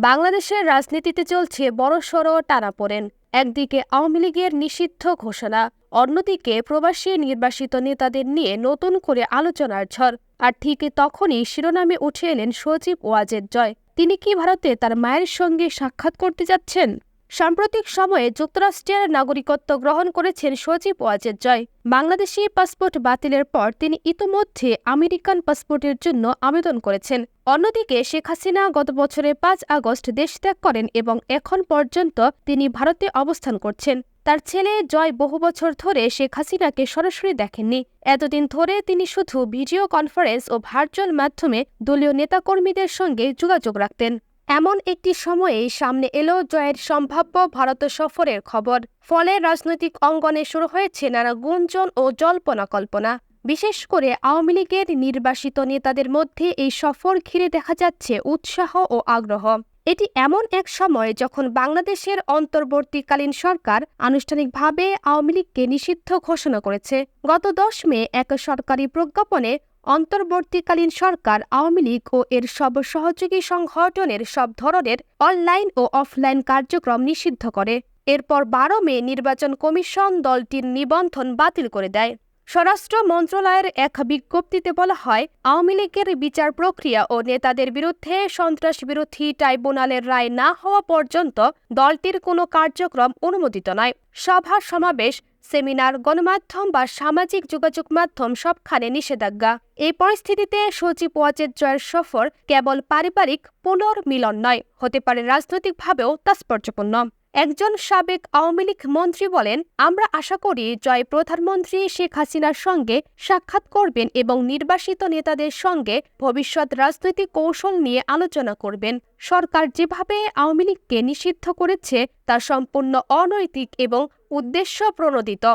বাংলাদেশের রাজনীতিতে চলছে বড়সড় টানাপোড়েন। একদিকে আওয়ামী লীগের নিষিদ্ধ ঘোষণা, অন্যদিকে প্রবাসী নির্বাসিত নেতাদের নিয়ে নতুন করে আলোচনার ঝড়। আর ঠিক তখনই শিরোনামে উঠে এলেন সজীব ওয়াজেদ জয়। তিনি কি ভারতে তার মায়ের সঙ্গে সাক্ষাৎ করতে যাচ্ছেন? সাম্প্রতিক সময়ে যুক্তরাষ্ট্রের নাগরিকত্ব গ্রহণ করেছেন সজীব ওয়াজেদ জয়। বাংলাদেশি পাসপোর্ট বাতিলের পর তিনি ইতোমধ্যে আমেরিকান পাসপোর্টের জন্য আবেদন করেছেন। অন্যদিকে শেখ হাসিনা গত বছরের ৫ আগস্ট দেশ ত্যাগ করেন এবং এখন পর্যন্ত তিনি ভারতে অবস্থান করছেন। তার ছেলে জয় বহু বছর ধরে শেখ হাসিনাকে সরাসরি দেখেননি। এতদিন ধরে তিনি শুধু ভিডিও কনফারেন্স ও ভার্চুয়াল মাধ্যমে দলীয় নেতাকর্মীদের সঙ্গে যোগাযোগ রাখতেন। এমন একটি সময়েই সামনে এলো জয়ের সম্ভাব্য ভারত সফরের খবর। ফলে রাজনৈতিক অঙ্গনে শুরু হয়েছে নানা গুঞ্জন ও জল্পনা কল্পনা। বিশেষ করে আওয়ামী লীগের নির্বাসিত নেতাদের মধ্যে এই সফর ঘিরে দেখা যাচ্ছে উৎসাহ ও আগ্রহ। এটি এমন এক সময় যখন বাংলাদেশের অন্তর্বর্তীকালীন সরকার আনুষ্ঠানিকভাবে আওয়ামী লীগকে নিষিদ্ধ ঘোষণা করেছে। গত ১০ মে এক সরকারি প্রজ্ঞাপনে অন্তর্বর্তীকালীন সরকার আওয়ামী লীগ ও এর সব সহযোগী সংগঠনের সব ধরনের অনলাইন ও অফলাইন কার্যক্রম নিষিদ্ধ করে। এরপর ১২ মে নির্বাচন কমিশন দলটির নিবন্ধন বাতিল করে দেয়। স্বরাষ্ট্র মন্ত্রণালয়ের এক বিজ্ঞপ্তিতে বলা হয়, আওয়ামী লীগের বিচার প্রক্রিয়া ও নেতাদের বিরুদ্ধে সন্ত্রাসবিরোধী ট্রাইব্যুনালের রায় না হওয়া পর্যন্ত দলটির কোনো কার্যক্রম অনুমোদিত নয়। সভা সমাবেশ, সেমিনার, গণমাধ্যম বা সামাজিক যোগাযোগ মাধ্যম সবখানে নিষেধাজ্ঞা। এই পরিস্থিতিতে সজীব ওয়াজেদ জয়ের সফর কেবল পারিবারিক পুনর্মিলন নয়, হতে পারে রাজনৈতিকভাবেও তাৎপর্যপূর্ণ। একজন সাবেক আওয়ামী লীগ মন্ত্রী বলেন, আমরা আশা করি জয় প্রধানমন্ত্রী শেখ হাসিনার সঙ্গে সাক্ষাৎ করবেন এবং নির্বাসিত নেতাদের সঙ্গে ভবিষ্যৎ রাজনৈতিক কৌশল নিয়ে আলোচনা করবেন। সরকার যেভাবে আওয়ামী লীগকে নিষিদ্ধ করেছে তা সম্পূর্ণ অনৈতিক এবং উদ্দেশ্য প্রণোদিত।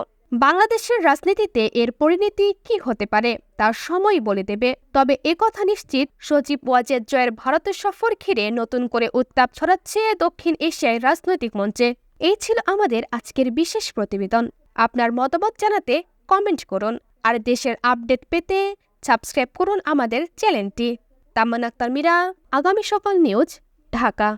বাংলাদেশের রাজনীতিতে এর পরিণতি কি হতে পারে তা সময় বলে দেবে। তবে একথা নিশ্চিত, সজীব ওয়াজেদ জয়ের ভারত সফর ঘিরে নতুন করে উত্তাপ ছড়াচ্ছে দক্ষিণ এশিয়ার রাজনৈতিক মঞ্চে। এই ছিল আমাদের আজকের বিশেষ প্রতিবেদন। আপনার মতামত জানাতে কমেন্ট করুন আর দেশের আপডেট পেতে সাবস্ক্রাইব করুন আমাদের চ্যানেলটি। তামান্না আক্তার মীরা, আগামী সকাল নিউজ, ঢাকা।